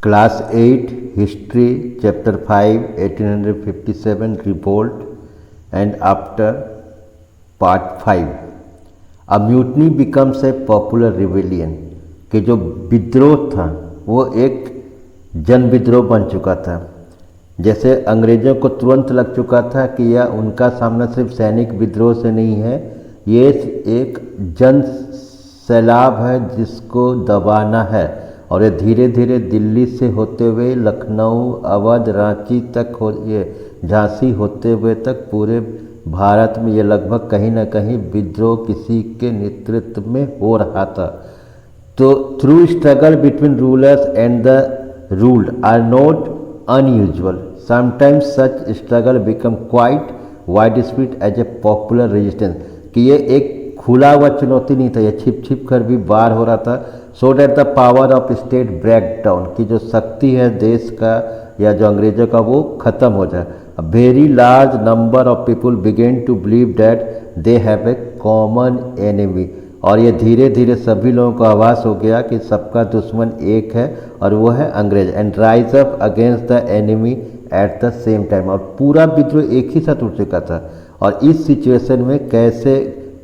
Class 8 history chapter 5 1857 revolt and after part 5 a mutiny becomes a popular rebellion कि जो विद्रोह था वो एक जन विद्रोह बन चुका था। जैसे अंग्रेज़ों को तुरंत लग चुका था कि यह उनका सामना सिर्फ सैनिक विद्रोह से नहीं है, ये एक जन सैलाब है जिसको दबाना है। और ये धीरे धीरे दिल्ली से होते हुए लखनऊ, अवध, रांची तक ये झांसी होते हुए तक पूरे भारत में ये लगभग कहीं ना कहीं विद्रोह किसी के नेतृत्व में हो रहा था। तो through struggle between rulers and the ruled are not unusual. Sometimes such struggle become quite widespread as a popular resistance. कि ये एक खुला हुआ चुनौती नहीं था, ये छिप छिप कर भी बार हो रहा था। So that the power of state break down, कि जो शक्ति है देश का या जो अंग्रेजों का वो खत्म हो जाए। A very large number of people began to believe that they have a common enemy. और ये धीरे धीरे सभी लोगों को आभास हो गया कि सबका दुश्मन एक है और वो है अंग्रेज। And rise up against the enemy at the same time. और पूरा विद्रोह एक ही साथ उठ चुका था। और इस सिचुएशन में कैसे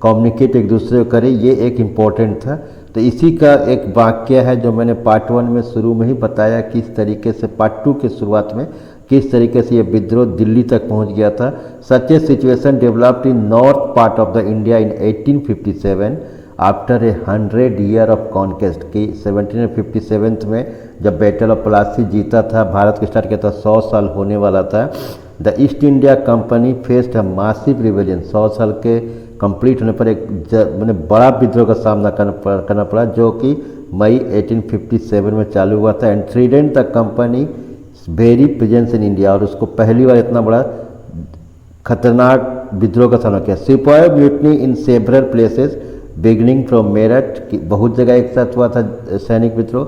कम्युनिकेट एक दूसरे को करें ये एक इम्पॉर्टेंट था। तो इसी का एक वाक्य है जो मैंने पार्ट 1 में शुरू में ही बताया, किस तरीके से पार्ट 2 के शुरुआत में किस तरीके से ये विद्रोह दिल्ली तक पहुंच गया था। Such a situation developed in north part of the India in 1857 after a 100 year of conquest. कि 1757 में जब बैटल ऑफ प्लासी जीता था, भारत के स्टार्ट किया था, 100 साल होने वाला था। The east India company faced a massive rebellion. 100 साल के कंप्लीट होने पर एक मैंने बड़ा विद्रोह का सामना करना पड़ा जो कि मई 1857 में चालू हुआ था। And threatened the company very presence in India. और उसको पहली बार इतना बड़ा खतरनाक विद्रोह का सामना किया। सिपाही mutiny in several places beginning from Meerut, की बहुत जगह एक साथ हुआ था सैनिक विद्रोह।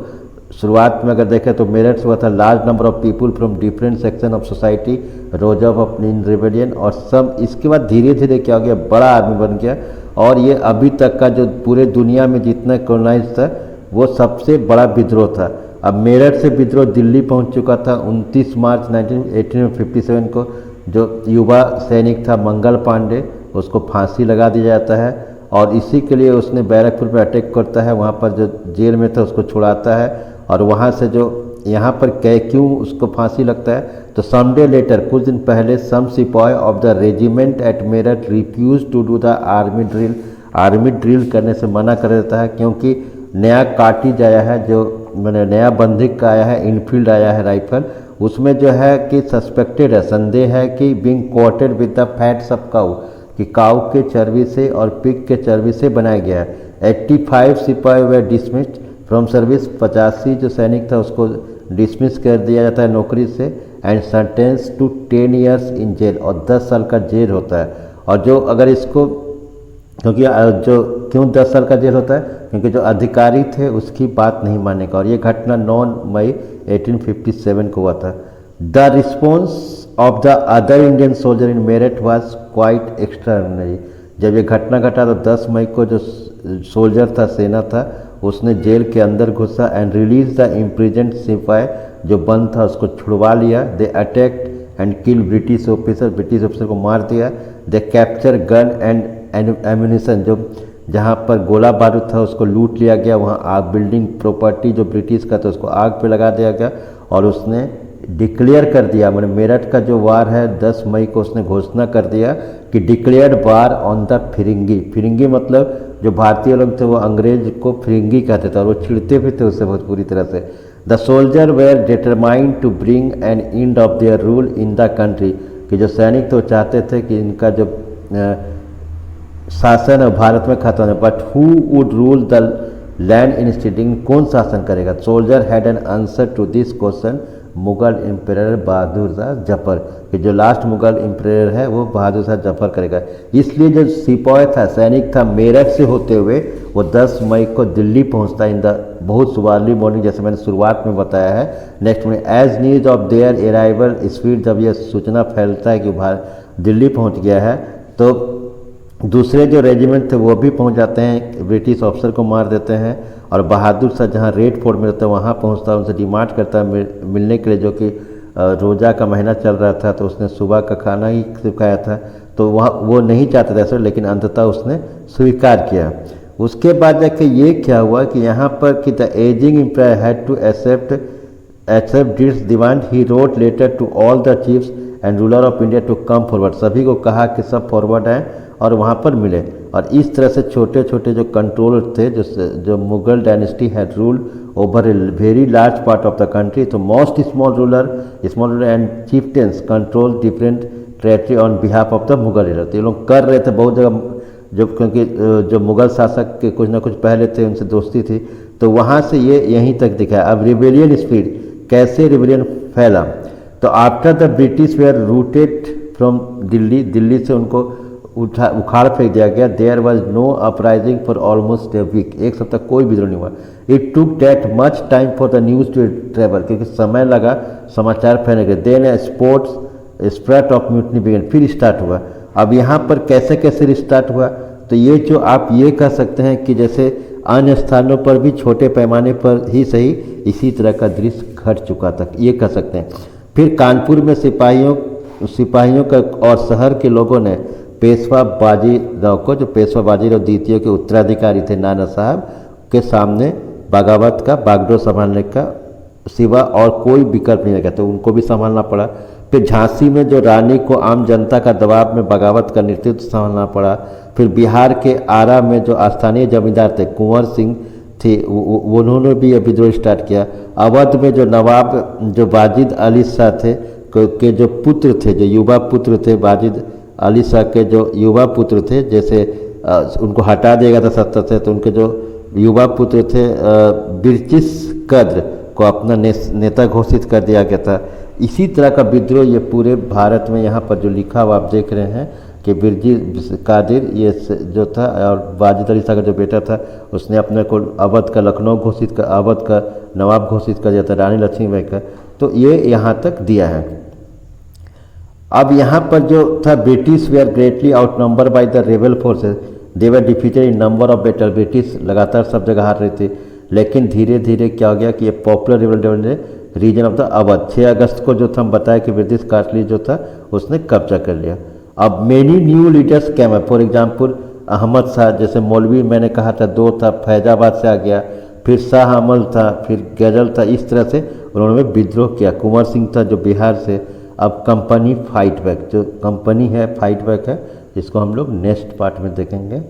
शुरुआत में अगर देखें तो मेरठ से हुआ था। Large number of people from different section of society rose up in rebellion. और सब इसके बाद धीरे धीरे क्या हो गया, बड़ा आर्मी बन गया। और ये अभी तक का जो पूरे दुनिया में जितना कॉलोनाइज था वो सबसे बड़ा विद्रोह था। अब मेरठ से विद्रोह दिल्ली पहुंच चुका था। 29 मार्च 1857 को जो युवा सैनिक था मंगल पांडे, उसको फांसी लगा दिया जाता है। और इसी के लिए उसने बैरकपुर पर अटैक करता है, वहाँ पर जो जेल में था उसको छुड़ाता है। और वहाँ से जो यहाँ पर क्यों उसको फांसी लगता है, तो समडे लेटर कुछ दिन पहले some sipahi of the regiment at Meerut refuse to do the army drill. Army drill करने से मना कर देता है क्योंकि नया कार्टिज आया है, जो मैंने नया बंदूक का आया है, इनफील्ड आया है राइफल। उसमें जो है कि सस्पेक्टेड है, संदेह है कि being coated with the fats of cow, कि काऊ के चर्बी से और पिग के चर्बी से बनाया गया है। 85 सिपाही वे डिसमिस्ड फ्रॉम सर्विस। 85 जो सैनिक था उसको डिसमिस कर दिया जाता है नौकरी से। And sentence to 10 years in jail, और 10 साल का जेल होता है। और जो अगर इसको क्यों 10 साल का जेल होता है, क्योंकि जो अधिकारी थे उसकी बात नहीं मानने का। और ये घटना 9 मई 1857 को हुआ था। The response of the other Indian soldier in Meerut was quite extraordinary. जब ये घटना घटा तो 10 मई को जो सोल्जर था, सेना था, उसने जेल के अंदर घुसा एंड रिलीज द इम्प्रिजेंट सिपाही, जो बंद था उसको छुड़वा लिया। They attacked and kill British officer, British officer को मार दिया। They capture gun and ammunition, जो जहाँ पर गोला बारूद था उसको लूट लिया गया। वहाँ आग, बिल्डिंग प्रॉपर्टी जो ब्रिटिश का था उसको आग पे लगा दिया गया। और उसने डिक्लेयर कर दिया, मैंने मेरठ का जो वार है 10 मई को उसने घोषणा कर दिया कि डिक्लेयर्ड वार ऑन द फिरिंगी। फिरिंगी मतलब जो भारतीय लोग थे वो अंग्रेज को फिरिंगी कहते थे और वो छिड़ते भी थे उससे बहुत पूरी तरह से। The soldier were determined to bring an end of their rule in the country, कि जो सैनिक तो चाहते थे कि इनका जो शासन है भारत में खत्म है। But who would rule the land in stating, कौन शासन करेगा? Soldier had an answer to this question, Mughal emperor Bahadur Shah Zafar, कि जो लास्ट मुगल एम्परर है वो बहादुर शाह जफर करेगा। इसलिए जो सिपाही था, सैनिक था, मेरठ से होते हुए वो 10 मई को दिल्ली पहुंचता है इन द बहुत सुबह अर्ली मॉर्निंग, जैसे मैंने शुरुआत में बताया है। नेक्स्ट में as news of their arrival speed, जब यह सूचना फैलता है कि भारत दिल्ली पहुँच गया है, तो दूसरे जो रेजिमेंट थे वो भी पहुंच जाते हैं, ब्रिटिश ऑफिसर को मार देते हैं। और बहादुर शाह जहां रेड फोर्ट में रहता है वहाँ पहुंचता है, उनसे डिमांड करता है मिलने के लिए, जो कि रोज़ा का महीना चल रहा था तो उसने सुबह का खाना ही सिखाया था, तो वहाँ वो नहीं चाहते थे सर, लेकिन अंततः उसने स्वीकार किया। उसके बाद जाके ये क्या हुआ कि यहाँ पर कि the ageing empire had to accept this demand, he wrote letter to all the chiefs and ruler of India to come forward. सभी को कहा कि सब फॉरवर्ड आए और वहाँ पर मिले। और इस तरह से छोटे छोटे जो कंट्रोल थे, जो Mughal dynasty had rule over a very large part of the country, तो most small and chieftains control different territory on behalf of the Mughal ruler. तो ये लोग कर रहे थे बहुत जगह, जो क्योंकि जो मुगल शासक के कुछ ना कुछ पहले थे उनसे दोस्ती थी, तो वहाँ से ये यहीं तक दिखा। अब रिबेलियन स्पीड, कैसे रिबेलियन फैला, तो after the British were routed from Delhi से उनको उखाड़ फेंक दिया गया। There was no uprising for almost a week, एक सप्ताह कोई विद्रोह नहीं हुआ। It took that much time for the news to travel, क्योंकि समय लगा समाचार फैलने के। Then a spread of mutiny began, फिर स्टार्ट हुआ। अब यहाँ पर कैसे कैसे स्टार्ट हुआ, तो ये जो आप ये कह सकते हैं कि जैसे अन्य स्थानों पर भी छोटे पैमाने पर ही सही इसी तरह का दृश्य घट चुका था, ये कह सकते हैं। फिर कानपुर में सिपाहियों का और शहर के लोगों ने पेशवा बाजीराव को, जो पेशवा बाजीराव द्वितीय के उत्तराधिकारी थे नाना साहब, के सामने बगावत का बागडोर संभालने का सिवा और कोई विकल्प नहीं रखा, तो उनको भी संभालना पड़ा। फिर झांसी में जो रानी को आम जनता का दबाव में बगावत का नेतृत्व संभालना पड़ा। फिर बिहार के आरा में जो स्थानीय जमींदार थे कुंवर सिंह थे, उन्होंने भी विद्रोह स्टार्ट किया। अवध में जो नवाब जो वाजिद अली शाह थे के जो पुत्र थे, जो युवा पुत्र थे, वाजिद अली शाह के जो युवा पुत्र थे, जैसे उनको हटा दिया गया था सत्ता से, तो उनके जो युवा पुत्र थे बिरचिस कद्र को अपना नेता घोषित कर दिया गया था। इसी तरह का विद्रोह ये पूरे भारत में यहाँ पर जो लिखा हुआ आप देख रहे हैं कि बिरजिस कादिर ये जो था और वाजिद अली शाह का जो बेटा था, उसने अपने को अवध का लखनऊ घोषित कर, अवध का नवाब घोषित कर दिया था रानी लक्ष्मीबाई का, तो ये यहाँ तक दिया है। अब यहाँ पर जो था British they are greatly out number by the rebel forces, they were defeated in number of battle. British लगातार सब जगह हार रही थी, लेकिन धीरे धीरे क्या हो गया कि ये पॉपुलर रेबल ने रीजन ऑफ द अवध 6 अगस्त को जो था हम बताया कि ब्रिटिश कास्टली जो था उसने कब्जा कर लिया। अब मेनी न्यू लीडर्स कैम है, फॉर एग्जाम्पल अहमद शाह, जैसे मौलवी मैंने कहा था 2 था, फैजाबाद से आ गया, फिर शाह अमल था, फिर गजल था, इस तरह से उन्होंने विद्रोह किया। कुंवर सिंह था जो बिहार से। अब कंपनी फाइट बैक, जो कंपनी है फाइट बैक है, जिसको हम लोग नेक्स्ट पार्ट में देखेंगे।